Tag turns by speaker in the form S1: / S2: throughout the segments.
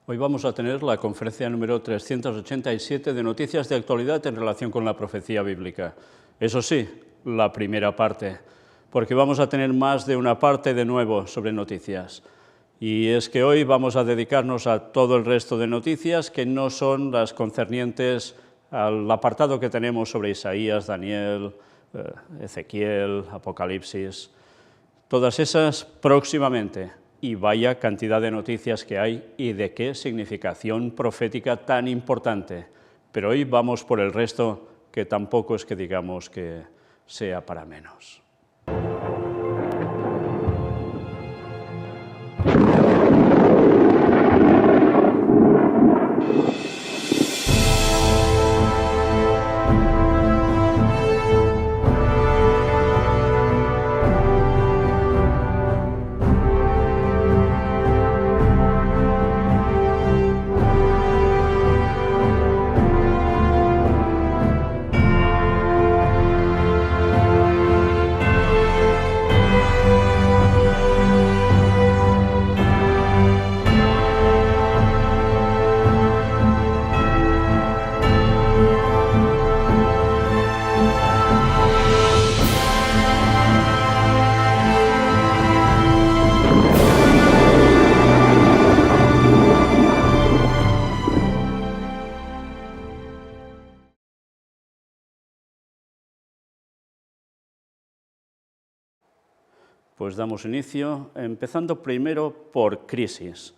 S1: Hoy vamos a tener la conferencia número 387 de noticias de actualidad en relación con la profecía bíblica. Eso sí, la primera parte, porque vamos a tener más de una parte de nuevo sobre noticias. Y es que hoy vamos a dedicarnos a todo el resto de noticias que no son las concernientes al apartado que tenemos sobre Isaías, Daniel, Ezequiel, Apocalipsis. Todas esas próximamente. Y vaya cantidad de noticias que hay y de qué significación profética tan importante. Pero hoy vamos por el resto, que tampoco es que digamos que sea para menos. Pues damos inicio, empezando primero por crisis.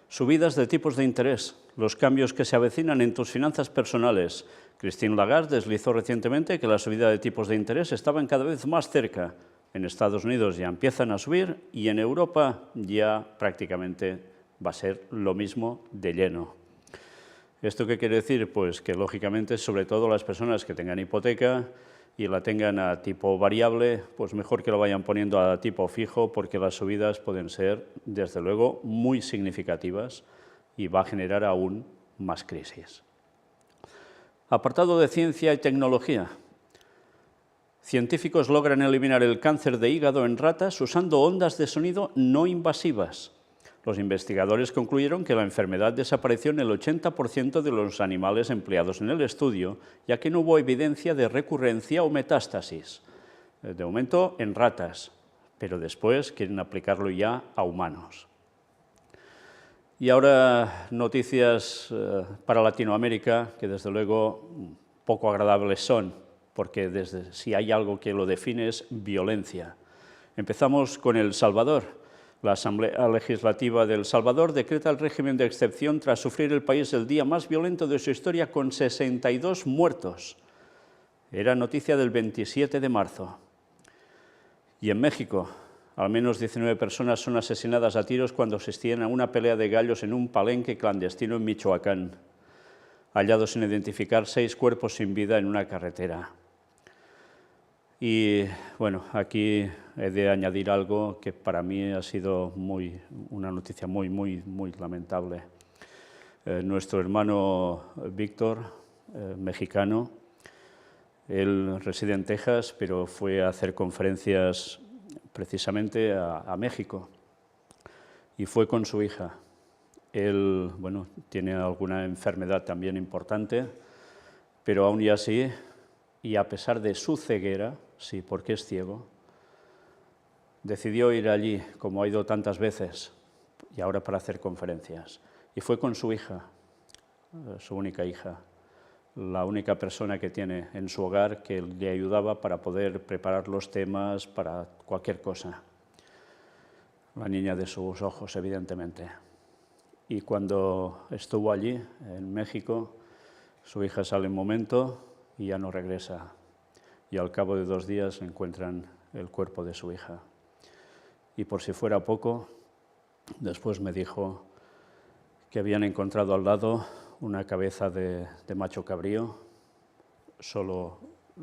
S1: Subidas de tipos de interés, los cambios que se avecinan en tus finanzas personales. Christine Lagarde deslizó recientemente que la subida de tipos de interés estaban cada vez más cerca. En Estados Unidos ya empiezan a subir y en Europa ya prácticamente va a ser lo mismo de lleno. ¿Esto qué quiere decir? Pues que lógicamente, sobre todo las personas que tengan hipoteca y la tengan a tipo variable, pues mejor que lo vayan poniendo a tipo fijo, porque las subidas pueden ser, desde luego, muy significativas y va a generar aún más crisis. Apartado de ciencia y tecnología. Científicos logran eliminar el cáncer de hígado en ratas usando ondas de sonido no invasivas. Los investigadores concluyeron que la enfermedad desapareció en el 80% de los animales empleados en el estudio, ya que no hubo evidencia de recurrencia o metástasis. De momento en ratas, pero después quieren aplicarlo ya a humanos. Y ahora noticias para Latinoamérica, que desde luego poco agradables son, porque si hay algo que lo define es violencia. Empezamos con El Salvador. La Asamblea Legislativa de El Salvador decreta el régimen de excepción tras sufrir el país el día más violento de su historia con 62 muertos. Era noticia del 27 de marzo. Y en México, al menos 19 personas son asesinadas a tiros cuando asistían a una pelea de gallos en un palenque clandestino en Michoacán. Hallados sin identificar 6 cuerpos sin vida en una carretera. Y bueno, aquí he de añadir algo que para mí ha sido una noticia muy lamentable. Nuestro hermano Víctor, mexicano, él reside en Texas, pero fue a hacer conferencias precisamente a México y fue con su hija. Él, bueno, tiene alguna enfermedad también importante, pero aún y así, y a pesar de su ceguera, sí, porque es ciego, decidió ir allí, como ha ido tantas veces, y ahora para hacer conferencias. Y fue con su hija, su única hija, la única persona que tiene en su hogar que le ayudaba para poder preparar los temas para cualquier cosa. La niña de sus ojos, evidentemente. Y cuando estuvo allí, en México, su hija sale un momento y ya no regresa. Y al cabo de 2 días encuentran el cuerpo de su hija. Y por si fuera poco, después me dijo que habían encontrado al lado una cabeza de macho cabrío, solo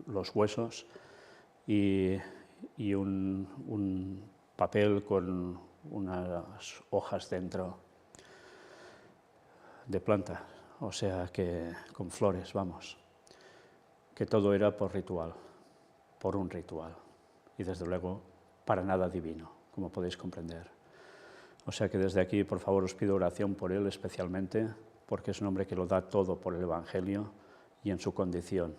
S1: los huesos, y un papel con unas hojas dentro de planta, o sea que con flores, vamos, que todo era por ritual. Por un ritual, y desde luego para nada divino, como podéis comprender. O sea que desde aquí, por favor, os pido oración por él especialmente, porque es un hombre que lo da todo por el Evangelio y en su condición.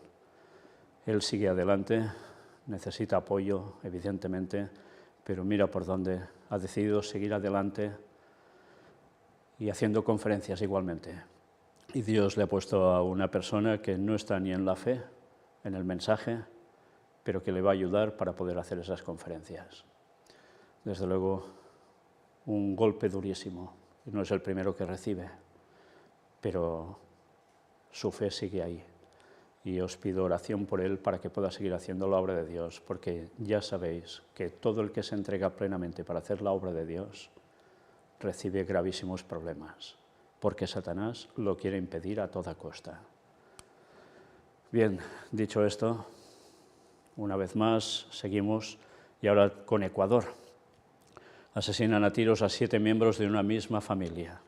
S1: Él sigue adelante, necesita apoyo, evidentemente, pero mira por dónde ha decidido seguir adelante y haciendo conferencias igualmente. Y Dios le ha puesto a una persona que no está ni en la fe, en el mensaje, pero que le va a ayudar para poder hacer esas conferencias. Desde luego, un golpe durísimo. No es el primero que recibe, pero su fe sigue ahí. Y os pido oración por él para que pueda seguir haciendo la obra de Dios, porque ya sabéis que todo el que se entrega plenamente para hacer la obra de Dios recibe gravísimos problemas, porque Satanás lo quiere impedir a toda costa. Bien, dicho esto, una vez más seguimos, y ahora con Ecuador. Asesinan a tiros a 7 miembros de una misma familia.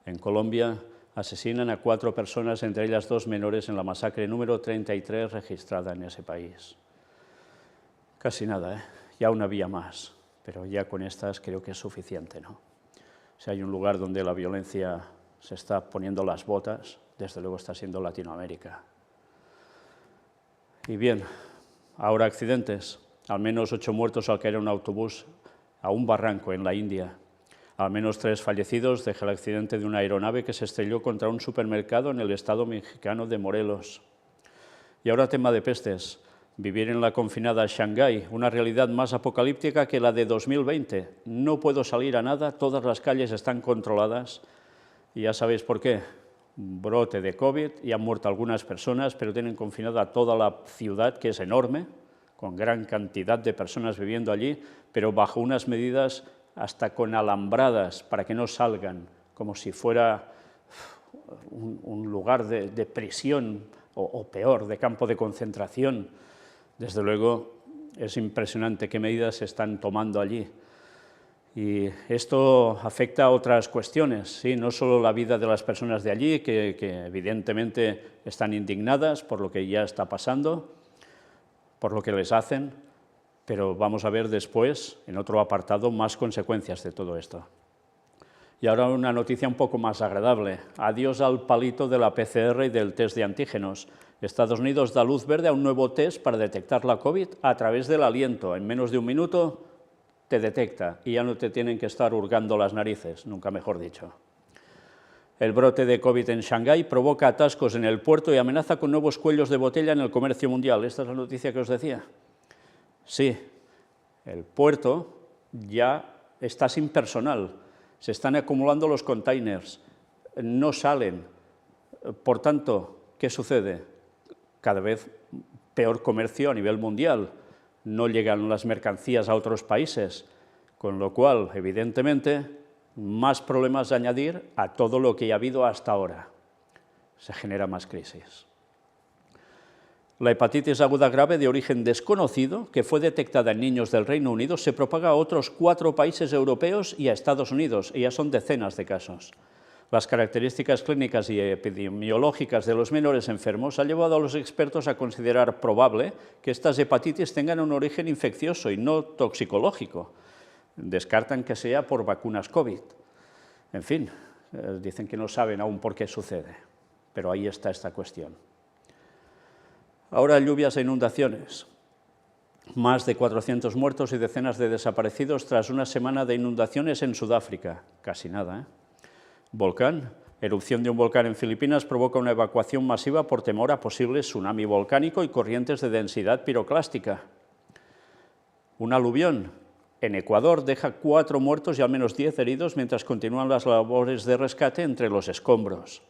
S1: En Colombia asesinan a 4 personas, entre ellas 2 menores, en la masacre número 33 registrada en ese país. Casi nada, ¿eh? Y aún había más, pero ya con estas creo que es suficiente, ¿no? Si hay un lugar donde la violencia se está poniendo las botas, desde luego está siendo Latinoamérica. Y bien, ahora accidentes. Al menos 8 muertos al caer un autobús a un barranco en la India. Al menos 3 fallecidos deja el accidente de una aeronave que se estrelló contra un supermercado en el estado mexicano de Morelos. Y ahora tema de pestes. Vivir en la confinada Shanghái, una realidad más apocalíptica que la de 2020. No puedo salir a nada, todas las calles están controladas. Y ya sabéis por qué. Un brote de COVID y han muerto algunas personas, pero tienen confinada toda la ciudad, que es enorme, con gran cantidad de personas viviendo allí, pero bajo unas medidas hasta con alambradas para que no salgan, como si fuera un lugar de prisión o peor, de campo de concentración. Desde luego es impresionante qué medidas se están tomando allí. Y esto afecta a otras cuestiones, ¿sí? No solo la vida de las personas de allí, que evidentemente están indignadas por lo que ya está pasando, por lo que les hacen, pero vamos a ver después, en otro apartado, más consecuencias de todo esto. Y ahora una noticia un poco más agradable. Adiós al palito de la PCR y del test de antígenos. Estados Unidos da luz verde a un nuevo test para detectar la COVID a través del aliento. En menos de un minuto te detecta y ya no te tienen que estar hurgando las narices, nunca mejor dicho. El brote de COVID en Shanghái provoca atascos en el puerto y amenaza con nuevos cuellos de botella en el comercio mundial. ¿Esta es la noticia que os decía? Sí, el puerto ya está sin personal, se están acumulando los containers, no salen. Por tanto, ¿qué sucede? Cada vez peor comercio a nivel mundial, no llegan las mercancías a otros países, con lo cual, evidentemente, más problemas de añadir a todo lo que ha habido hasta ahora. Se genera más crisis. La hepatitis aguda grave de origen desconocido, que fue detectada en niños del Reino Unido, se propaga a otros 4 países europeos y a Estados Unidos, y ya son decenas de casos. Las características clínicas y epidemiológicas de los menores enfermos han llevado a los expertos a considerar probable que estas hepatitis tengan un origen infeccioso y no toxicológico. Descartan que sea por vacunas COVID. En fin, dicen que no saben aún por qué sucede, pero ahí está esta cuestión. Ahora lluvias e inundaciones. Más de 400 muertos y decenas de desaparecidos tras una semana de inundaciones en Sudáfrica. Casi nada, ¿eh? Volcán. Erupción de un volcán en Filipinas provoca una evacuación masiva por temor a posible tsunami volcánico y corrientes de densidad piroclástica. Un aluvión en Ecuador deja 4 muertos y al menos 10 heridos mientras continúan las labores de rescate entre los escombros.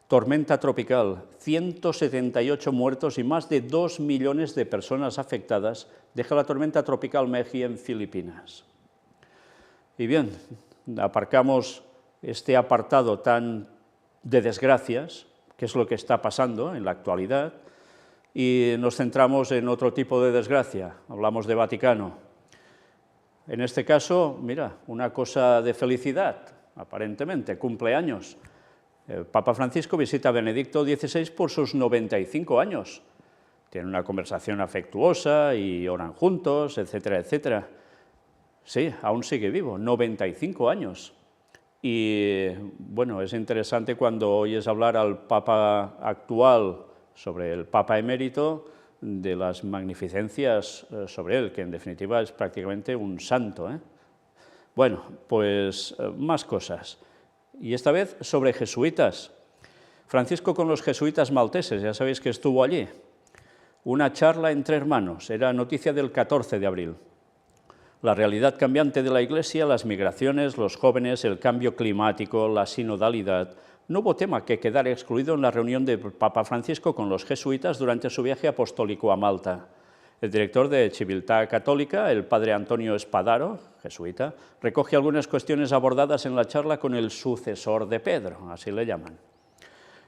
S1: Tormenta tropical, 178 muertos y más de 2 millones de personas afectadas deja la tormenta tropical Meji en Filipinas. Y bien, aparcamos este apartado tan de desgracias, que es lo que está pasando en la actualidad, y nos centramos en otro tipo de desgracia, hablamos de Vaticano. En este caso, mira, una cosa de felicidad, aparentemente, cumpleaños. El Papa Francisco visita a Benedicto XVI por sus 95 años. Tienen una conversación afectuosa y oran juntos, etcétera, etcétera. Sí, aún sigue vivo, 95 años. Y bueno, es interesante cuando oyes hablar al Papa actual sobre el Papa emérito, de las magnificencias sobre él, que en definitiva es prácticamente un santo, ¿eh? Bueno, pues más cosas. Y esta vez sobre jesuitas. Francisco con los jesuitas malteses, ya sabéis que estuvo allí. Una charla entre hermanos, era noticia del 14 de abril. La realidad cambiante de la Iglesia, las migraciones, los jóvenes, el cambio climático, la sinodalidad. No hubo tema que quedara excluido en la reunión del Papa Francisco con los jesuitas durante su viaje apostólico a Malta. El director de Civiltà Católica, el padre Antonio Spadaro, jesuita, recoge algunas cuestiones abordadas en la charla con el sucesor de Pedro, así le llaman.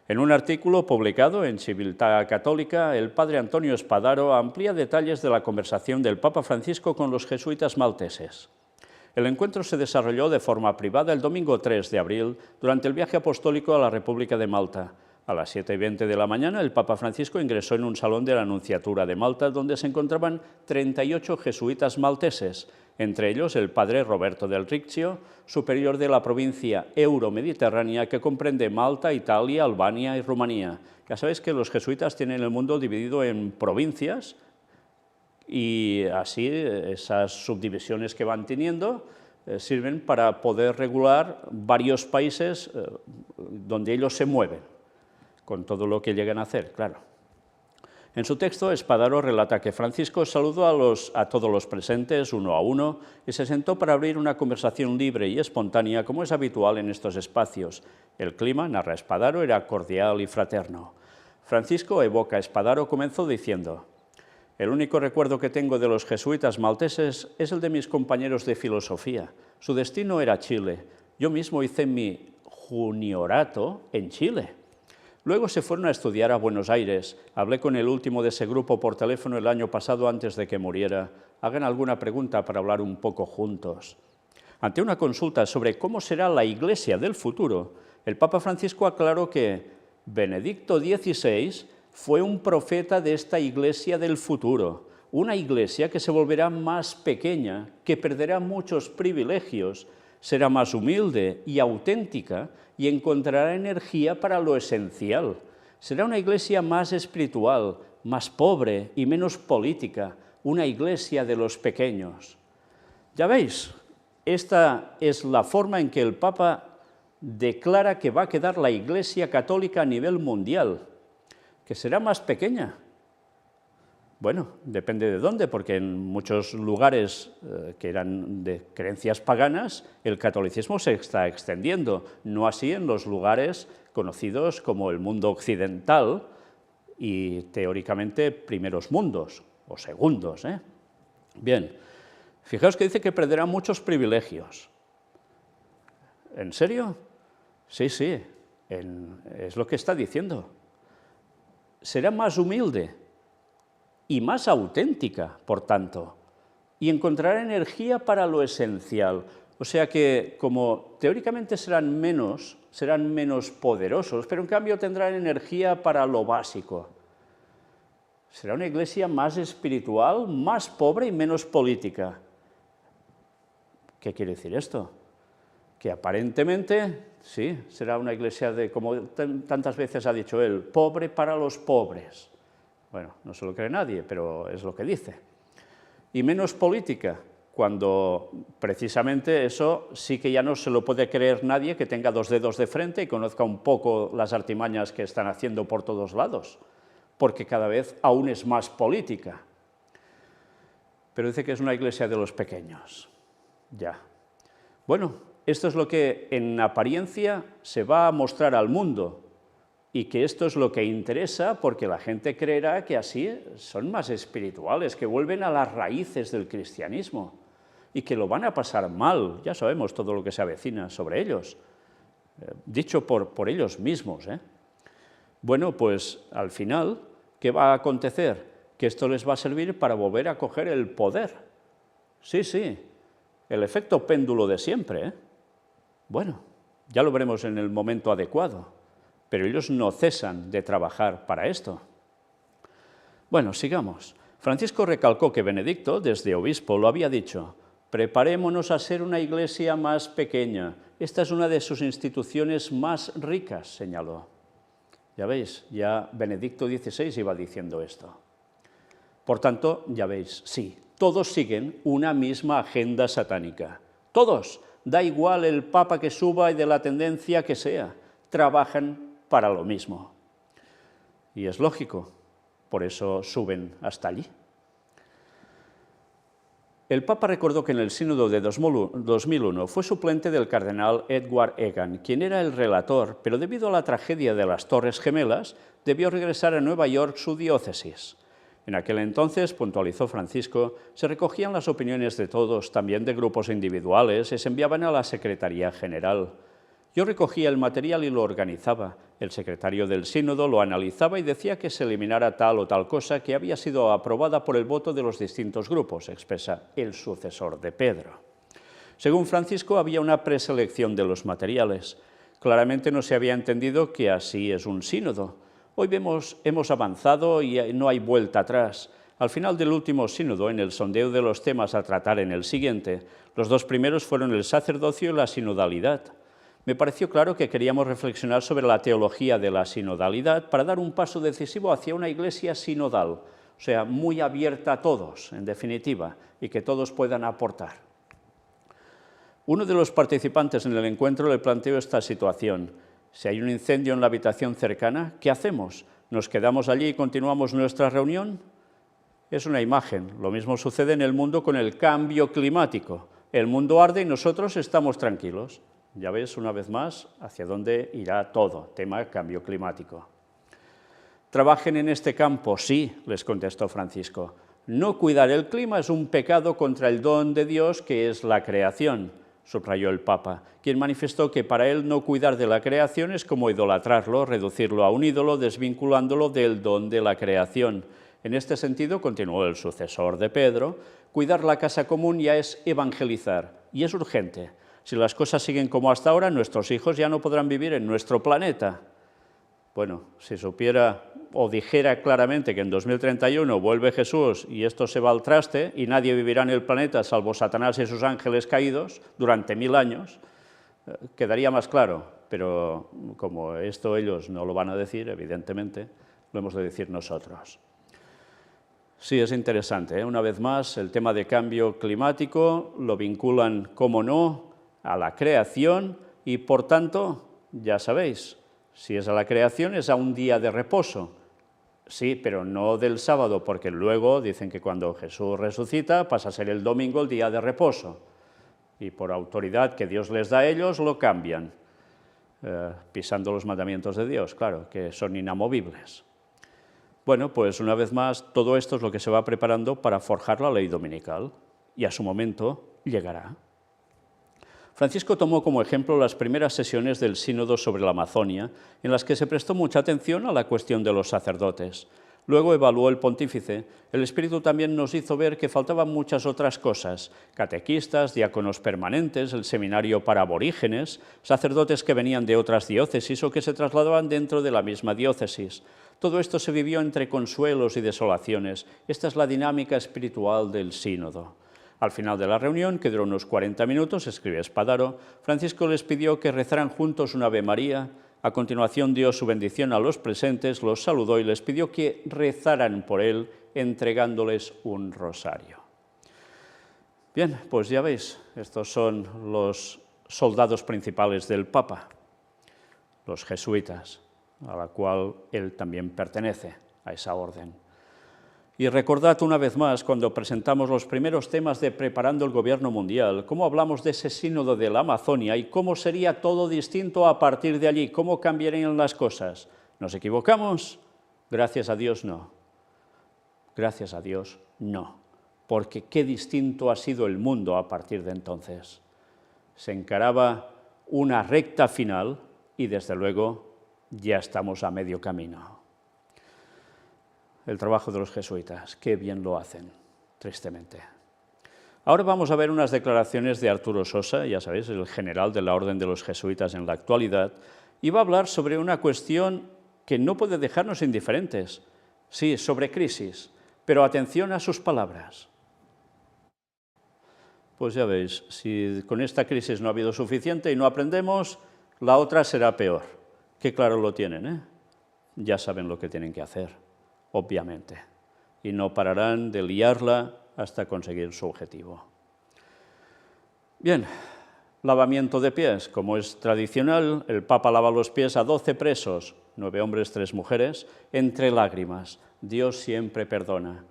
S1: En un artículo publicado en Civiltà Católica, el padre Antonio Spadaro amplía detalles de la conversación del Papa Francisco con los jesuitas malteses. El encuentro se desarrolló de forma privada el domingo 3 de abril, durante el viaje apostólico a la República de Malta. A las 7:20 de la mañana, el Papa Francisco ingresó en un salón de la Nunciatura de Malta, donde se encontraban 38 jesuitas malteses, entre ellos el padre Roberto del Riccio, superior de la provincia euromediterránea que comprende Malta, Italia, Albania y Rumanía. Ya sabéis que los jesuitas tienen el mundo dividido en provincias y así esas subdivisiones que van teniendo sirven para poder regular varios países donde ellos se mueven, con todo lo que llegan a hacer, claro. En su texto, Spadaro relata que Francisco saludó a todos los presentes uno a uno y se sentó para abrir una conversación libre y espontánea, como es habitual en estos espacios. El clima, narra Spadaro, era cordial y fraterno. Francisco evoca a Spadaro, comenzó diciendo: «El único recuerdo que tengo de los jesuitas malteses es el de mis compañeros de filosofía. Su destino era Chile. Yo mismo hice mi juniorato en Chile. Luego se fueron a estudiar a Buenos Aires. Hablé con el último de ese grupo por teléfono el año pasado antes de que muriera. Hagan alguna pregunta para hablar un poco juntos». Ante una consulta sobre cómo será la Iglesia del futuro, el Papa Francisco aclaró que Benedicto XVI fue un profeta de esta Iglesia del futuro, una Iglesia que se volverá más pequeña, que perderá muchos privilegios, será más humilde y auténtica y encontrará energía para lo esencial. Será una iglesia más espiritual, más pobre y menos política, una iglesia de los pequeños. Ya veis, esta es la forma en que el Papa declara que va a quedar la Iglesia Católica a nivel mundial, que será más pequeña. Bueno, depende de dónde, porque en muchos lugares que eran de creencias paganas, el catolicismo se está extendiendo, no así en los lugares conocidos como el mundo occidental y teóricamente primeros mundos, o segundos, ¿eh? Bien, fijaos que dice que perderá muchos privilegios. ¿En serio? Sí, sí, es lo que está diciendo. Será más humilde y más auténtica, por tanto, y encontrará energía para lo esencial. O sea que, como teóricamente serán menos poderosos, pero en cambio tendrán energía para lo básico. Será una iglesia más espiritual, más pobre y menos política. ¿Qué quiere decir esto? Que aparentemente, sí, será una iglesia de, como tantas veces ha dicho él, pobre para los pobres. Bueno, no se lo cree nadie, pero es lo que dice. Y menos política, cuando precisamente eso sí que ya no se lo puede creer nadie que tenga dos dedos de frente y conozca un poco las artimañas que están haciendo por todos lados, porque cada vez aún es más política. Pero dice que es una iglesia de los pequeños. Ya. Bueno, esto es lo que en apariencia se va a mostrar al mundo, y que esto es lo que interesa porque la gente creerá que así son más espirituales, que vuelven a las raíces del cristianismo y que lo van a pasar mal. Ya sabemos todo lo que se avecina sobre ellos, dicho por ellos mismos, ¿eh? Bueno, pues al final, ¿qué va a acontecer? Que esto les va a servir para volver a coger el poder. Sí, sí, el efecto péndulo de siempre, ¿eh? Bueno, ya lo veremos en el momento adecuado. Pero ellos no cesan de trabajar para esto. Bueno, sigamos. Francisco recalcó que Benedicto, desde obispo, lo había dicho: Preparémonos a ser una iglesia más pequeña. Esta es una de sus instituciones más ricas, señaló. Ya veis, ya Benedicto XVI iba diciendo esto. Por tanto, ya veis, sí, todos siguen una misma agenda satánica. Todos, da igual el papa que suba y de la tendencia que sea, trabajan para lo mismo. Y es lógico, por eso suben hasta allí. El Papa recordó que en el sínodo de 2001 fue suplente del cardenal Edward Egan, quien era el relator, pero debido a la tragedia de las Torres Gemelas, debió regresar a Nueva York, su diócesis. En aquel entonces, puntualizó Francisco, se recogían las opiniones de todos, también de grupos individuales, y se enviaban a la Secretaría General. Yo recogía el material y lo organizaba. El secretario del sínodo lo analizaba y decía que se eliminara tal o tal cosa que había sido aprobada por el voto de los distintos grupos, expresa el sucesor de Pedro. Según Francisco, había una preselección de los materiales. Claramente no se había entendido que así es un sínodo. Hoy hemos avanzado y no hay vuelta atrás. Al final del último sínodo, en el sondeo de los temas a tratar en el siguiente, los dos primeros fueron el sacerdocio y la sinodalidad. Me pareció claro que queríamos reflexionar sobre la teología de la sinodalidad para dar un paso decisivo hacia una iglesia sinodal, o sea, muy abierta a todos, en definitiva, y que todos puedan aportar. Uno de los participantes en el encuentro le planteó esta situación. Si hay un incendio en la habitación cercana, ¿qué hacemos? ¿Nos quedamos allí y continuamos nuestra reunión? Es una imagen. Lo mismo sucede en el mundo con el cambio climático. El mundo arde y nosotros estamos tranquilos. Ya ves, una vez más, hacia dónde irá todo, tema cambio climático. Trabajen en este campo, sí, les contestó Francisco. No cuidar el clima es un pecado contra el don de Dios que es la creación, subrayó el Papa, quien manifestó que para él no cuidar de la creación es como idolatrarlo, reducirlo a un ídolo, desvinculándolo del don de la creación. En este sentido, continuó el sucesor de Pedro, cuidar la casa común ya es evangelizar, y es urgente. Si las cosas siguen como hasta ahora, nuestros hijos ya no podrán vivir en nuestro planeta. Bueno, si supiera o dijera claramente que en 2031 vuelve Jesús y esto se va al traste y nadie vivirá en el planeta salvo Satanás y sus ángeles caídos durante 1000 años, quedaría más claro. Pero como esto ellos no lo van a decir, evidentemente, lo hemos de decir nosotros. Sí, es interesante, ¿eh? Una vez más, el tema de cambio climático lo vinculan, cómo no, a la creación y, por tanto, ya sabéis, si es a la creación es a un día de reposo. Sí, pero no del sábado, porque luego dicen que cuando Jesús resucita pasa a ser el domingo el día de reposo. Y por autoridad que Dios les da a ellos lo cambian, pisando los mandamientos de Dios, claro, que son inamovibles. Bueno, pues una vez más, todo esto es lo que se va preparando para forjar la ley dominical, y a su momento llegará. Francisco tomó como ejemplo las primeras sesiones del Sínodo sobre la Amazonia, en las que se prestó mucha atención a la cuestión de los sacerdotes. Luego evaluó el pontífice. El Espíritu también nos hizo ver que faltaban muchas otras cosas: catequistas, diáconos permanentes, el seminario para aborígenes, sacerdotes que venían de otras diócesis o que se trasladaban dentro de la misma diócesis. Todo esto se vivió entre consuelos y desolaciones. Esta es la dinámica espiritual del sínodo. Al final de la reunión, que duró unos 40 minutos, escribe Spadaro, Francisco les pidió que rezaran juntos un Ave María. A continuación dio su bendición a los presentes, los saludó y les pidió que rezaran por él, entregándoles un rosario. Bien, pues ya veis, estos son los soldados principales del Papa, los jesuitas, a la cual él también pertenece, a esa orden. Y recordad una vez más, cuando presentamos los primeros temas de Preparando el Gobierno Mundial, cómo hablamos de ese sínodo de la Amazonia y cómo sería todo distinto a partir de allí, cómo cambiarían las cosas. ¿Nos equivocamos? Gracias a Dios, no. Gracias a Dios, no. Porque qué distinto ha sido el mundo a partir de entonces. Se encaraba una recta final y, desde luego, ya estamos a medio camino. El trabajo de los jesuitas, qué bien lo hacen, tristemente. Ahora vamos a ver unas declaraciones de Arturo Sosa, ya sabéis, el general de la Orden de los Jesuitas en la actualidad, y va a hablar sobre una cuestión que no puede dejarnos indiferentes. Sí, sobre crisis, pero atención a sus palabras. Pues ya veis, si con esta crisis no ha habido suficiente y no aprendemos, la otra será peor. Qué claro lo tienen, ¿eh? Ya saben lo que tienen que hacer, obviamente, y no pararán de liarla hasta conseguir su objetivo. Bien, lavamiento de pies. Como es tradicional, el Papa lava los pies a 12 presos, 9 hombres, 3 mujeres, entre lágrimas. Dios siempre perdona.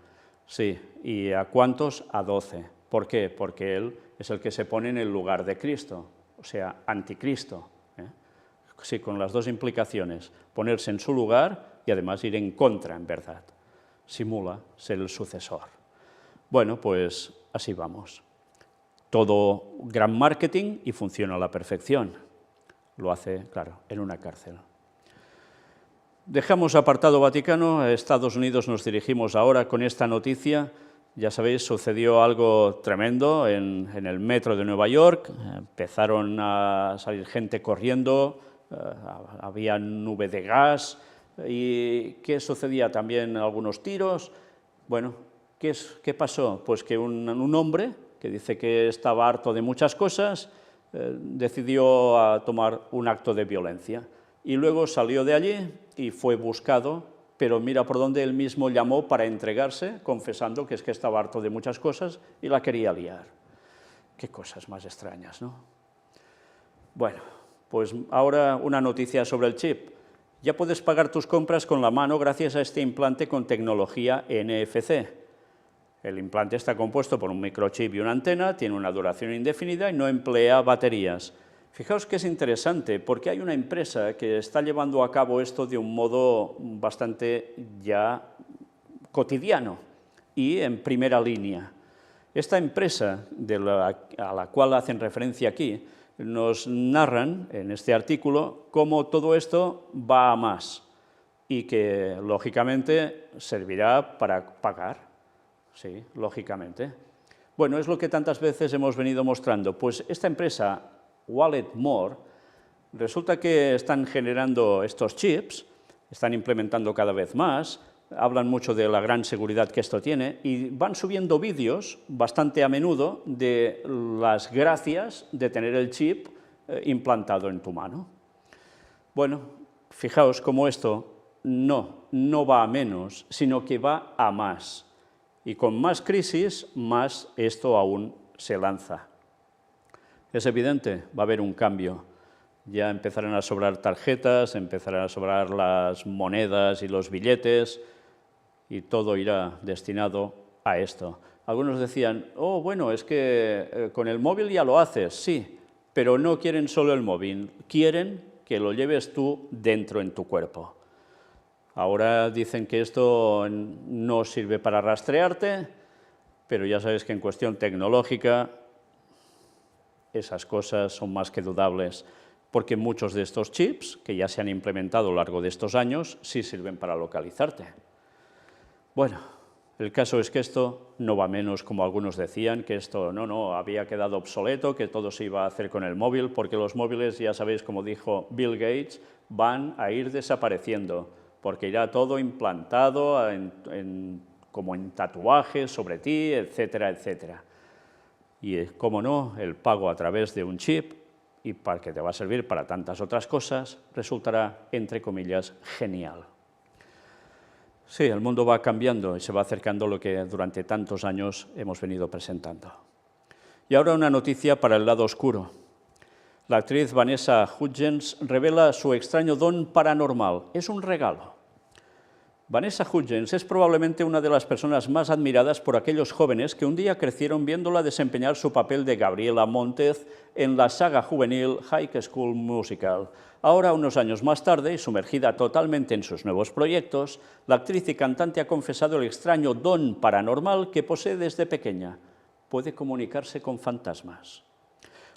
S1: Sí, ¿y a cuántos? A 12. ¿Por qué? Porque Él es el que se pone en el lugar de Cristo, o sea, anticristo. Sí, con las dos implicaciones, ponerse en su lugar y además ir en contra, en verdad. Simula ser el sucesor. Bueno, pues así vamos. Todo gran marketing y funciona a la perfección. Lo hace, claro, en una cárcel. Dejamos apartado Vaticano, a Estados Unidos nos dirigimos ahora con esta noticia. Ya sabéis, sucedió algo tremendo en el metro de Nueva York, empezaron a salir gente corriendo, había nube de gas, y ¿qué sucedía? También algunos tiros. Bueno, ¿qué pasó? Pues que un hombre, que dice que estaba harto de muchas cosas, decidió tomar un acto de violencia, y luego salió de allí y fue buscado, pero mira por dónde él mismo llamó para entregarse, confesando que es que estaba harto de muchas cosas y la quería liar. Qué cosas más extrañas, ¿no? Bueno, pues ahora una noticia sobre el chip. Ya puedes pagar tus compras con la mano gracias a este implante con tecnología NFC. El implante está compuesto por un microchip y una antena, tiene una duración indefinida y no emplea baterías. Fijaos que es interesante, porque hay una empresa que está llevando a cabo esto de un modo bastante ya cotidiano y en primera línea. Esta empresa a la cual hacen referencia aquí, nos narran en este artículo cómo todo esto va a más y que, lógicamente, servirá para pagar. Sí, lógicamente. Bueno, es lo que tantas veces hemos venido mostrando. Pues esta empresa, WalletMore, resulta que están generando estos chips, están implementando cada vez más, hablan mucho de la gran seguridad que esto tiene y van subiendo vídeos bastante a menudo de las gracias de tener el chip implantado en tu mano. Bueno, fijaos cómo esto no va a menos, sino que va a más. Y con más crisis, más esto aún se lanza. Es evidente, va a haber un cambio. Ya empezarán a sobrar tarjetas, empezarán a sobrar las monedas y los billetes, y todo irá destinado a esto. Algunos decían, oh, bueno, es que con el móvil ya lo haces, sí, pero no quieren solo el móvil, quieren que lo lleves tú dentro en tu cuerpo. Ahora dicen que esto no sirve para rastrearte, pero ya sabes que en cuestión tecnológica esas cosas son más que dudables, porque muchos de estos chips, que ya se han implementado a lo largo de estos años, sí sirven para localizarte. Bueno, el caso es que esto no va menos, como algunos decían, que esto no, había quedado obsoleto, que todo se iba a hacer con el móvil, porque los móviles, ya sabéis, como dijo Bill Gates, van a ir desapareciendo, porque irá todo implantado como en tatuajes sobre ti, etcétera, etcétera. Y, como no, el pago a través de un chip, y para que te va a servir para tantas otras cosas, resultará, entre comillas, genial. Sí, el mundo va cambiando y se va acercando a lo que durante tantos años hemos venido presentando. Y ahora una noticia para el lado oscuro. La actriz Vanessa Hudgens revela su extraño don paranormal. Es un regalo. Vanessa Hudgens es probablemente una de las personas más admiradas por aquellos jóvenes que un día crecieron viéndola desempeñar su papel de Gabriela Montez en la saga juvenil High School Musical. Ahora, unos años más tarde, y sumergida totalmente en sus nuevos proyectos, la actriz y cantante ha confesado el extraño don paranormal que posee desde pequeña. Puede comunicarse con fantasmas.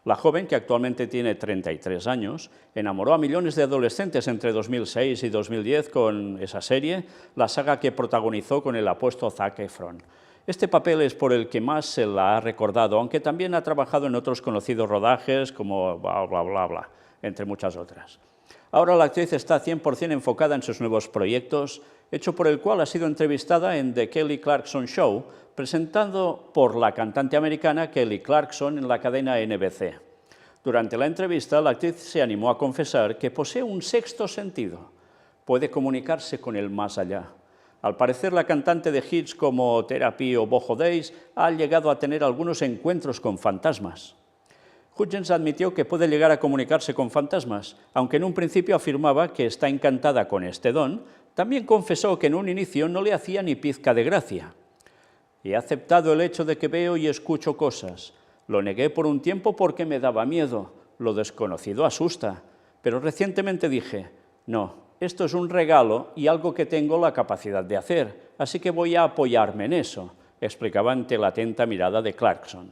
S1: La joven, que actualmente tiene 33 años, enamoró a millones de adolescentes entre 2006 y 2010 con esa serie, la saga que protagonizó con el apuesto Zac Efron. Este papel es por el que más se la ha recordado, aunque también ha trabajado en otros conocidos rodajes como bla, bla, bla, bla, entre muchas otras. Ahora la actriz está 100% enfocada en sus nuevos proyectos, hecho por el cual ha sido entrevistada en The Kelly Clarkson Show, presentado por la cantante americana Kelly Clarkson en la cadena NBC. Durante la entrevista, la actriz se animó a confesar que posee un sexto sentido. Puede comunicarse con el más allá. Al parecer, la cantante de hits como Therapy o Bojo Days ha llegado a tener algunos encuentros con fantasmas. Hutchins admitió que puede llegar a comunicarse con fantasmas, aunque en un principio afirmaba que está encantada con este don. También confesó que en un inicio no le hacía ni pizca de gracia. He aceptado el hecho de que veo y escucho cosas. Lo negué por un tiempo porque me daba miedo. Lo desconocido asusta. Pero recientemente dije, no, esto es un regalo y algo que tengo la capacidad de hacer, así que voy a apoyarme en eso, explicaba ante la atenta mirada de Clarkson.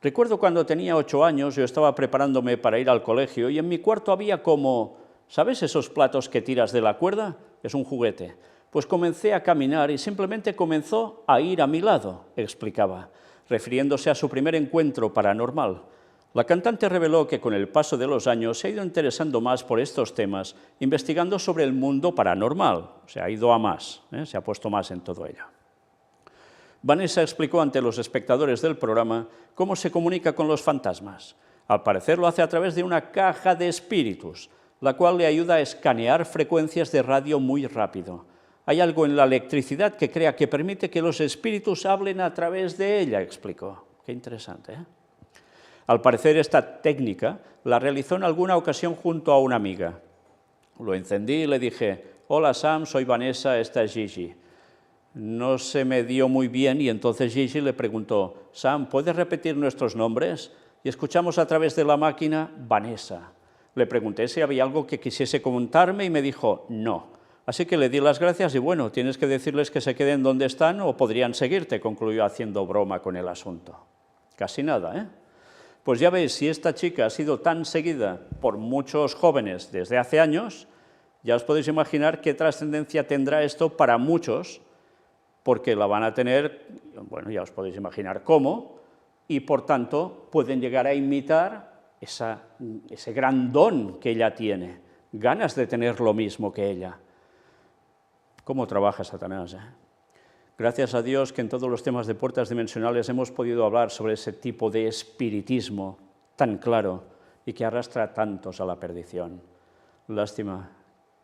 S1: Recuerdo cuando tenía 8 años, yo estaba preparándome para ir al colegio y en mi cuarto había como, ¿sabes esos platos que tiras de la cuerda? Es un juguete. Pues comencé a caminar y simplemente comenzó a ir a mi lado, explicaba, refiriéndose a su primer encuentro paranormal. La cantante reveló que con el paso de los años se ha ido interesando más por estos temas, investigando sobre el mundo paranormal. Se ha ido a más, se ha puesto más en todo ello. Vanessa explicó ante los espectadores del programa cómo se comunica con los fantasmas. Al parecer lo hace a través de una caja de espíritus, la cual le ayuda a escanear frecuencias de radio muy rápido. Hay algo en la electricidad que crea que permite que los espíritus hablen a través de ella, explicó. Qué interesante, ¿eh? Al parecer, esta técnica la realizó en alguna ocasión junto a una amiga. Lo encendí y le dije, hola Sam, soy Vanessa, esta es Gigi. No se me dio muy bien y entonces Gigi le preguntó, Sam, ¿puedes repetir nuestros nombres? Y escuchamos a través de la máquina, Vanessa. Le pregunté si había algo que quisiese contarme y me dijo, no. Así que le di las gracias y bueno, tienes que decirles que se queden donde están o podrían seguirte, concluyó haciendo broma con el asunto. Casi nada, ¿eh? Pues ya veis, si esta chica ha sido tan seguida por muchos jóvenes desde hace años, ya os podéis imaginar qué trascendencia tendrá esto para muchos, porque la van a tener, bueno, ya os podéis imaginar cómo, y por tanto pueden llegar a imitar ese gran don que ella tiene, ganas de tener lo mismo que ella. ¿Cómo trabaja Satanás, Gracias a Dios que en todos los temas de puertas dimensionales hemos podido hablar sobre ese tipo de espiritismo tan claro y que arrastra a tantos a la perdición. Lástima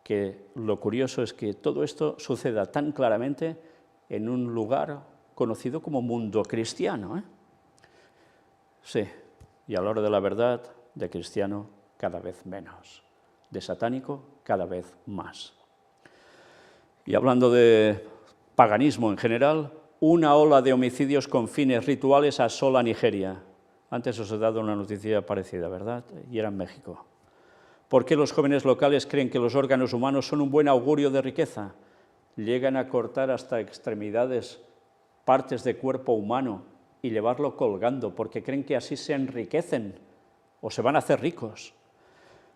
S1: que lo curioso es que todo esto suceda tan claramente en un lugar conocido como mundo cristiano, Sí, y a la hora de la verdad, de cristiano cada vez menos, de satánico cada vez más. Y hablando de paganismo en general, una ola de homicidios con fines rituales asola Nigeria. Antes os he dado una noticia parecida, ¿verdad? Y era en México. ¿Por qué los jóvenes locales creen que los órganos humanos son un buen augurio de riqueza? Llegan a cortar hasta extremidades, partes de cuerpo humano y llevarlo colgando porque creen que así se enriquecen o se van a hacer ricos.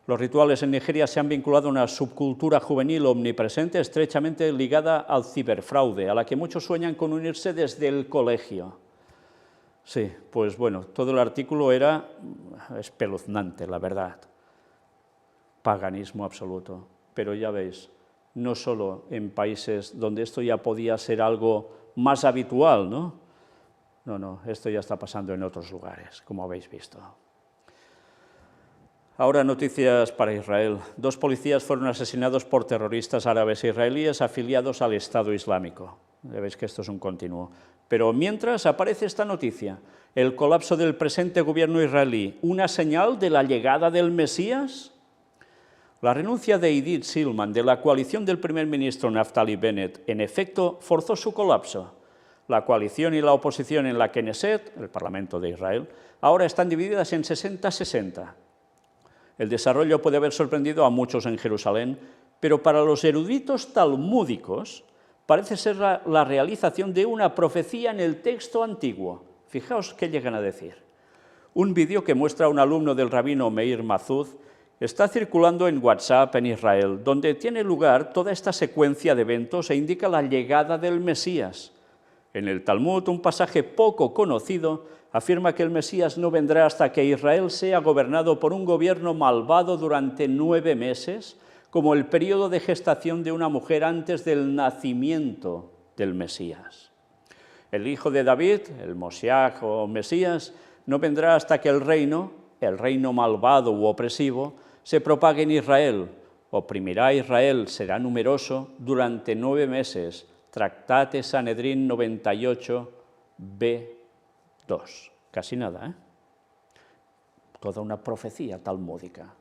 S1: Los rituales en Nigeria se han vinculado a una subcultura juvenil omnipresente estrechamente ligada al ciberfraude, a la que muchos sueñan con unirse desde el colegio. Sí, pues bueno, todo el artículo era espeluznante, la verdad. Paganismo absoluto. Pero ya veis, no solo en países donde esto ya podía ser algo más habitual, ¿no? No, esto ya está pasando en otros lugares, como habéis visto. Ahora noticias para Israel. 2 policías fueron asesinados por terroristas árabes e israelíes afiliados al Estado Islámico. Ya veis que esto es un continuo. Pero mientras aparece esta noticia, el colapso del presente gobierno israelí, ¿una señal de la llegada del Mesías? La renuncia de Idit Silman de la coalición del primer ministro Naftali Bennett, en efecto, forzó su colapso. La coalición y la oposición en la Knesset, el Parlamento de Israel, ahora están divididas en 60-60. El desarrollo puede haber sorprendido a muchos en Jerusalén, pero para los eruditos talmúdicos parece ser la realización de una profecía en el texto antiguo. Fijaos qué llegan a decir. Un vídeo que muestra a un alumno del rabino Meir Mazud está circulando en WhatsApp en Israel, donde tiene lugar toda esta secuencia de eventos e indica la llegada del Mesías. En el Talmud, un pasaje poco conocido afirma que el Mesías no vendrá hasta que Israel sea gobernado por un gobierno malvado durante 9 meses, como el periodo de gestación de una mujer antes del nacimiento del Mesías. El hijo de David, el Moshiach o Mesías, no vendrá hasta que el reino malvado u opresivo, se propague en Israel. Oprimirá a Israel, será numeroso durante 9 meses. Tractate Sanedrín 98, B2. Casi nada, ¿eh? Toda una profecía talmúdica.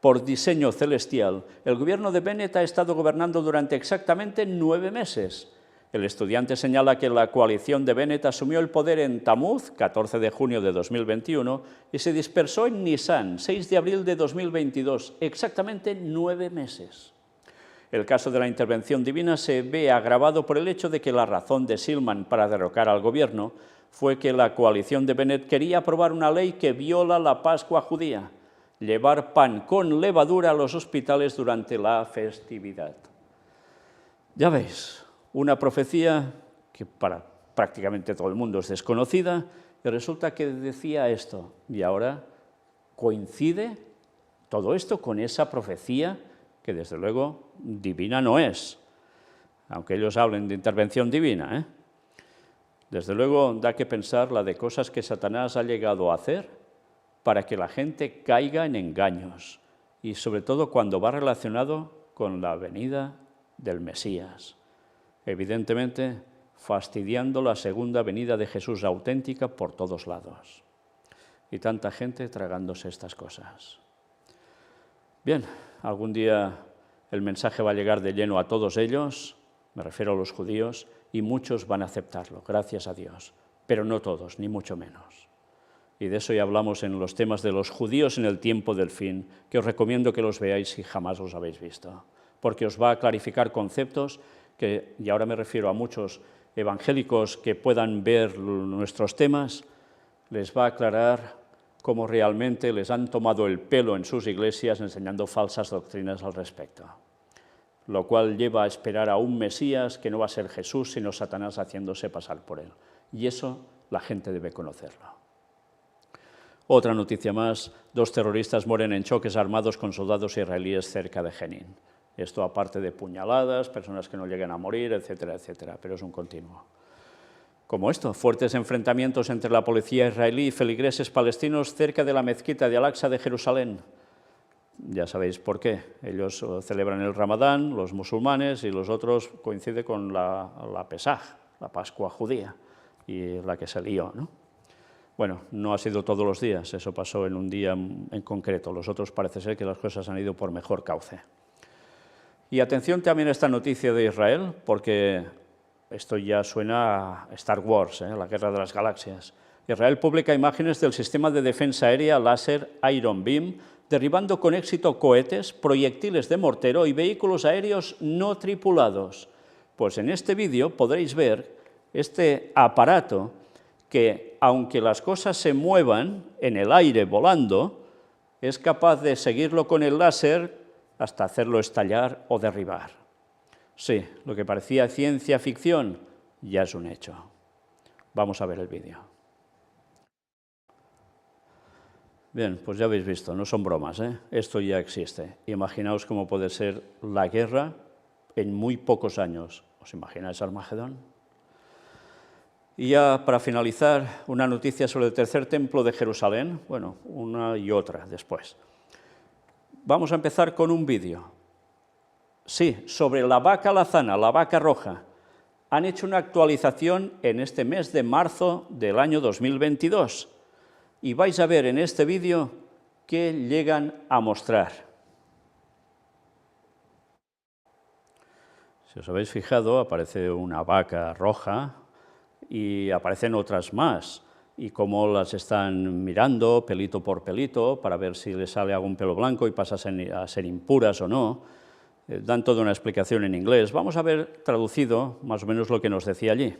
S1: Por diseño celestial, el gobierno de Bennett ha estado gobernando durante exactamente 9 meses. El estudiante señala que la coalición de Bennett asumió el poder en Tammuz, 14 de junio de 2021, y se dispersó en Nisan, 6 de abril de 2022, exactamente 9 meses. El caso de la intervención divina se ve agravado por el hecho de que la razón de Silman para derrocar al gobierno fue que la coalición de Bennett quería aprobar una ley que viola la Pascua judía, llevar pan con levadura a los hospitales durante la festividad. Ya veis, una profecía que para prácticamente todo el mundo es desconocida, y resulta que decía esto, y ahora coincide todo esto con esa profecía que desde luego divina no es, aunque ellos hablen de intervención divina, ¿eh? Desde luego da que pensar la de cosas que Satanás ha llegado a hacer para que la gente caiga en engaños, y sobre todo cuando va relacionado con la venida del Mesías. Evidentemente, fastidiando la segunda venida de Jesús auténtica por todos lados. Y tanta gente tragándose estas cosas. Bien, algún día el mensaje va a llegar de lleno a todos ellos, me refiero a los judíos, y muchos van a aceptarlo, gracias a Dios, pero no todos, ni mucho menos. Y de eso ya hablamos en los temas de los judíos en el tiempo del fin, que os recomiendo que los veáis si jamás los habéis visto, porque os va a clarificar conceptos que, y ahora me refiero a muchos evangélicos que puedan ver nuestros temas, les va a aclarar cómo realmente les han tomado el pelo en sus iglesias enseñando falsas doctrinas al respecto, lo cual lleva a esperar a un Mesías que no va a ser Jesús, sino Satanás haciéndose pasar por él. Y eso la gente debe conocerlo. Otra noticia más, 2 terroristas mueren en choques armados con soldados israelíes cerca de Jenin. Esto aparte de puñaladas, personas que no lleguen a morir, etcétera, etcétera, pero es un continuo. Como esto, fuertes enfrentamientos entre la policía israelí y feligreses palestinos cerca de la mezquita de Al-Aqsa de Jerusalén. Ya sabéis por qué. Ellos celebran el Ramadán, los musulmanes, y los otros coincide con la Pesaj, la Pascua judía, y la que se lió, ¿no? Bueno, no ha sido todos los días, eso pasó en un día en concreto. Los otros parece ser que las cosas han ido por mejor cauce. Y atención también a esta noticia de Israel, porque esto ya suena a Star Wars, la Guerra de las Galaxias. Israel publica imágenes del sistema de defensa aérea láser Iron Beam, derribando con éxito cohetes, proyectiles de mortero y vehículos aéreos no tripulados. Pues en este vídeo podréis ver este aparato que, aunque las cosas se muevan en el aire volando, es capaz de seguirlo con el láser hasta hacerlo estallar o derribar. Sí, lo que parecía ciencia ficción ya es un hecho. Vamos a ver el vídeo. Bien, pues ya habéis visto, no son bromas, ¿eh? Esto ya existe. Imaginaos cómo puede ser la guerra en muy pocos años. ¿Os imagináis Armagedón? Y ya para finalizar, una noticia sobre el tercer templo de Jerusalén, bueno, una y otra después. Vamos a empezar con un vídeo. Sí, sobre la vaca alazana, la vaca roja. Han hecho una actualización en este mes de marzo del año 2022. Y vais a ver en este vídeo qué llegan a mostrar. Si os habéis fijado, aparece una vaca roja y aparecen otras más. Y cómo las están mirando pelito por pelito para ver si les sale algún pelo blanco y pasa a ser impuras o no. Dan toda una explicación en inglés. Vamos a ver traducido más o menos lo que nos decía allí.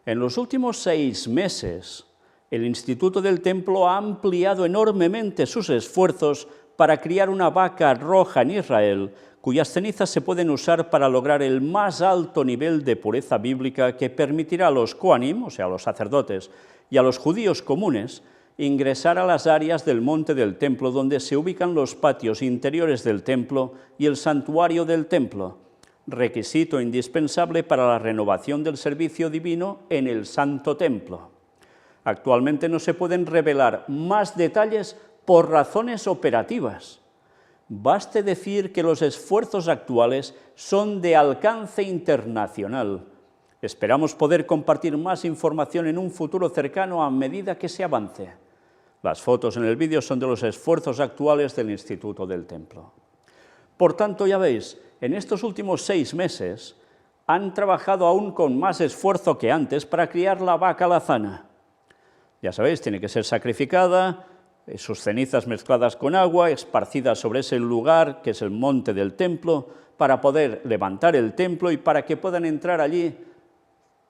S1: En los últimos 6 meses, el Instituto del Templo ha ampliado enormemente sus esfuerzos para criar una vaca roja en Israel, cuyas cenizas se pueden usar para lograr el más alto nivel de pureza bíblica que permitirá a los Kohanim, o sea, a los sacerdotes, y a los judíos comunes, ingresar a las áreas del monte del templo donde se ubican los patios interiores del templo y el santuario del templo, requisito indispensable para la renovación del servicio divino en el santo templo. Actualmente no se pueden revelar más detalles por razones operativas. Baste decir que los esfuerzos actuales son de alcance internacional. Esperamos poder compartir más información en un futuro cercano a medida que se avance. Las fotos en el vídeo son de los esfuerzos actuales del Instituto del Templo. Por tanto, ya veis, en estos últimos 6 meses han trabajado aún con más esfuerzo que antes para criar la vaca alazana. Ya sabéis, tiene que ser sacrificada, sus cenizas mezcladas con agua, esparcidas sobre ese lugar que es el monte del templo, para poder levantar el templo y para que puedan entrar allí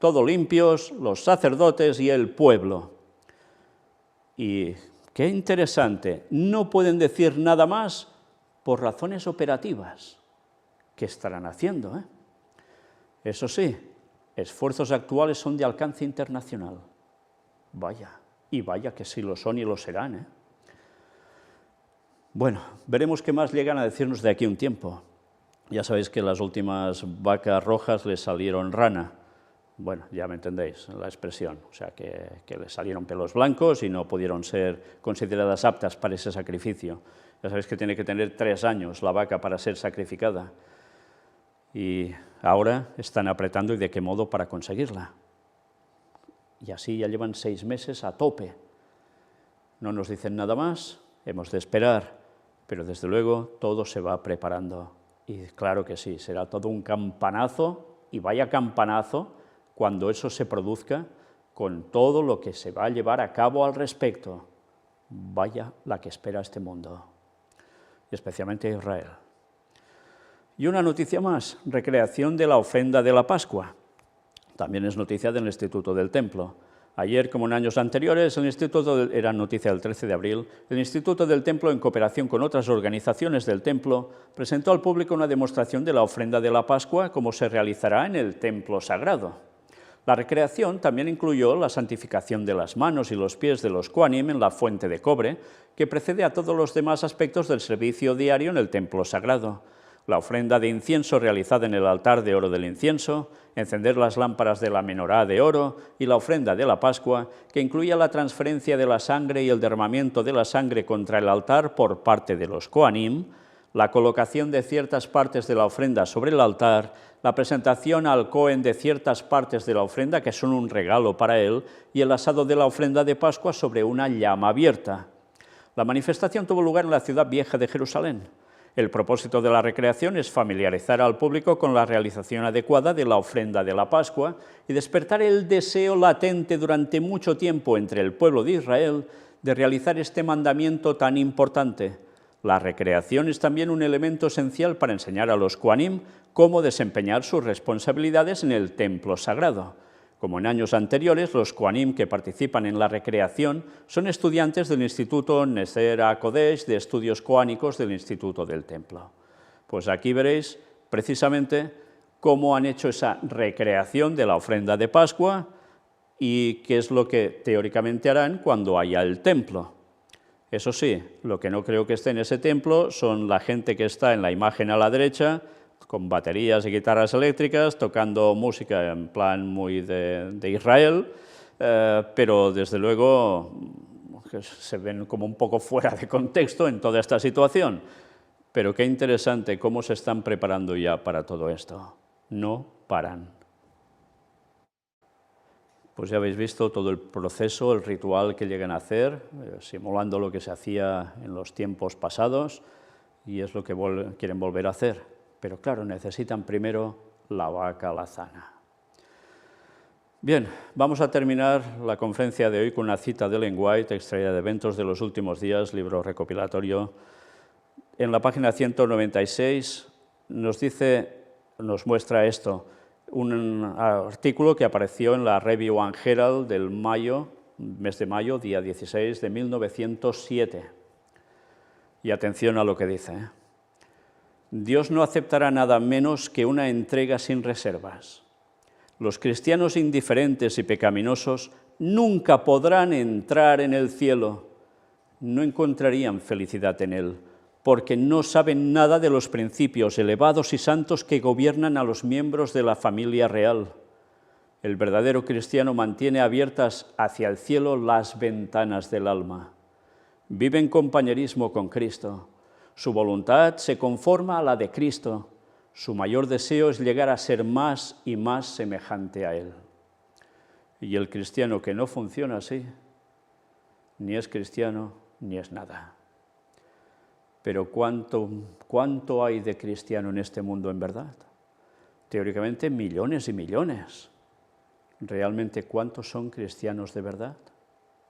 S1: todos limpios, los sacerdotes y el pueblo. Y qué interesante, no pueden decir nada más por razones operativas. ¿Qué estarán haciendo? Eso sí, esfuerzos actuales son de alcance internacional. Vaya, y vaya que sí lo son y lo serán. Bueno, veremos qué más llegan a decirnos de aquí a un tiempo. Ya sabéis que las últimas vacas rojas les salieron rana. Bueno, ya me entendéis la expresión, o sea, que les salieron pelos blancos y no pudieron ser consideradas aptas para ese sacrificio. Ya sabéis que tiene que tener 3 años la vaca para ser sacrificada. Y ahora están apretando, ¿y de qué modo para conseguirla? Y así ya llevan 6 meses a tope. No nos dicen nada más, hemos de esperar, pero desde luego todo se va preparando. Y claro que sí, será todo un campanazo, y vaya campanazo, cuando eso se produzca, con todo lo que se va a llevar a cabo al respecto. Vaya la que espera este mundo, y especialmente Israel. Y una noticia más, recreación de la ofrenda de la Pascua. También es noticia del Instituto del Templo. Ayer, como en años anteriores, era noticia del 13 de abril, el Instituto del Templo, en cooperación con otras organizaciones del Templo, presentó al público una demostración de la ofrenda de la Pascua, como se realizará en el Templo Sagrado. La recreación también incluyó la santificación de las manos y los pies de los Kohanim en la fuente de cobre, que precede a todos los demás aspectos del servicio diario en el Templo Sagrado. La ofrenda de incienso realizada en el altar de oro del incienso, encender las lámparas de la menorá de oro y la ofrenda de la Pascua, que incluía la transferencia de la sangre y el derramamiento de la sangre contra el altar por parte de los Kohanim, la colocación de ciertas partes de la ofrenda sobre el altar, la presentación al Cohen de ciertas partes de la ofrenda que son un regalo para él y el asado de la ofrenda de Pascua sobre una llama abierta. La manifestación tuvo lugar en la ciudad vieja de Jerusalén. El propósito de la recreación es familiarizar al público con la realización adecuada de la ofrenda de la Pascua y despertar el deseo latente durante mucho tiempo entre el pueblo de Israel de realizar este mandamiento tan importante. La recreación es también un elemento esencial para enseñar a los Kohanim cómo desempeñar sus responsabilidades en el templo sagrado. Como en años anteriores, los Kohanim que participan en la recreación son estudiantes del Instituto Nezer HaKodesh de Estudios Coánicos del Instituto del Templo. Pues aquí veréis precisamente cómo han hecho esa recreación de la ofrenda de Pascua y qué es lo que teóricamente harán cuando haya el templo. Eso sí, lo que no creo que esté en ese templo son la gente que está en la imagen a la derecha, con baterías y guitarras eléctricas, tocando música en plan muy de Israel, pero desde luego se ven como un poco fuera de contexto en toda esta situación. Pero qué interesante cómo se están preparando ya para todo esto. No paran. Pues ya habéis visto todo el proceso, el ritual que llegan a hacer, simulando lo que se hacía en los tiempos pasados, y es lo que quieren volver a hacer. Pero claro, necesitan primero la vaca alazana. Bien, vamos a terminar la conferencia de hoy con una cita de Ellen White, extraída de Eventos de los Últimos Días, libro recopilatorio. En la página 196 nos muestra esto, un artículo que apareció en la Review and Herald del mes de mayo, día 16 de 1907. Y atención a lo que dice, ¿eh? Dios no aceptará nada menos que una entrega sin reservas. Los cristianos indiferentes y pecaminosos nunca podrán entrar en el cielo. No encontrarían felicidad en él, porque no saben nada de los principios elevados y santos que gobiernan a los miembros de la familia real. El verdadero cristiano mantiene abiertas hacia el cielo las ventanas del alma. Vive en compañerismo con Cristo. Su voluntad se conforma a la de Cristo. Su mayor deseo es llegar a ser más y más semejante a Él. Y el cristiano que no funciona así, ni es cristiano ni es nada. Pero ¿cuánto hay de cristiano en este mundo en verdad? Teóricamente millones y millones. ¿Realmente cuántos son cristianos de verdad?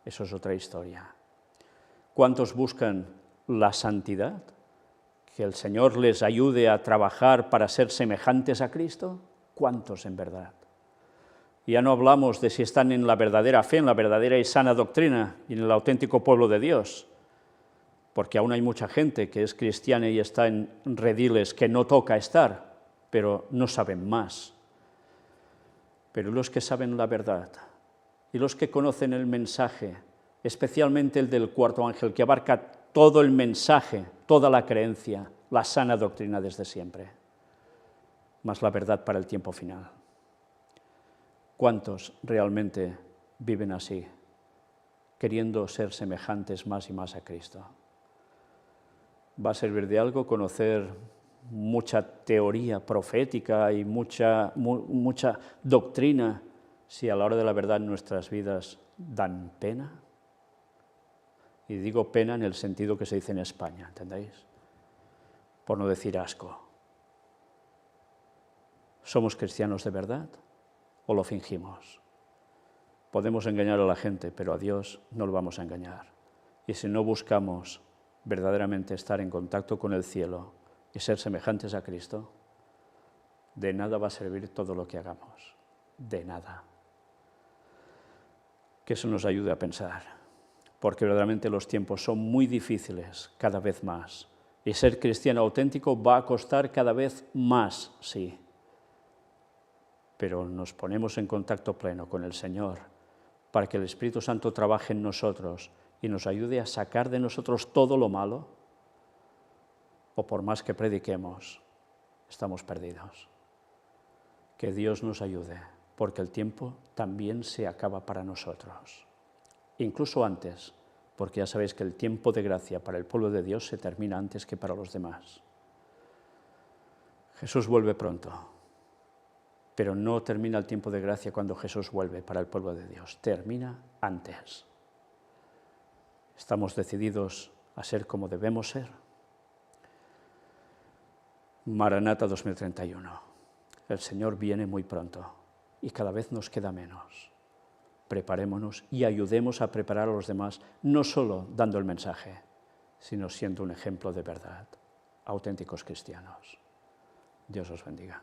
S1: Eso es otra historia. ¿Cuántos buscan la santidad? ¿Que el Señor les ayude a trabajar para ser semejantes a Cristo? ¿Cuántos en verdad? Ya no hablamos de si están en la verdadera fe, en la verdadera y sana doctrina y en el auténtico pueblo de Dios, porque aún hay mucha gente que es cristiana y está en rediles que no toca estar, pero no saben más. Pero los que saben la verdad y los que conocen el mensaje, especialmente el del cuarto ángel, que abarca todo el mensaje, toda la creencia, la sana doctrina desde siempre, más la verdad para el tiempo final. ¿Cuántos realmente viven así, queriendo ser semejantes más y más a Cristo? ¿Va a servir de algo conocer mucha teoría profética y mucha doctrina si a la hora de la verdad nuestras vidas dan pena? Y digo pena en el sentido que se dice en España, ¿entendéis? Por no decir asco. ¿Somos cristianos de verdad o lo fingimos? Podemos engañar a la gente, pero a Dios no lo vamos a engañar. Y si no buscamos verdaderamente estar en contacto con el cielo y ser semejantes a Cristo, de nada va a servir todo lo que hagamos. De nada. Que eso nos ayude a pensar, porque verdaderamente los tiempos son muy difíciles cada vez más. Y ser cristiano auténtico va a costar cada vez más, sí. Pero nos ponemos en contacto pleno con el Señor para que el Espíritu Santo trabaje en nosotros y nos ayude a sacar de nosotros todo lo malo, o por más que prediquemos, estamos perdidos. Que Dios nos ayude, porque el tiempo también se acaba para nosotros. Incluso antes, porque ya sabéis que el tiempo de gracia para el pueblo de Dios se termina antes que para los demás. Jesús vuelve pronto, pero no termina el tiempo de gracia cuando Jesús vuelve para el pueblo de Dios, termina antes. ¿Estamos decididos a ser como debemos ser? Maranata 2031. El Señor viene muy pronto y cada vez nos queda menos. Preparémonos y ayudemos a preparar a los demás, no solo dando el mensaje, sino siendo un ejemplo de verdad, auténticos cristianos. Dios os bendiga.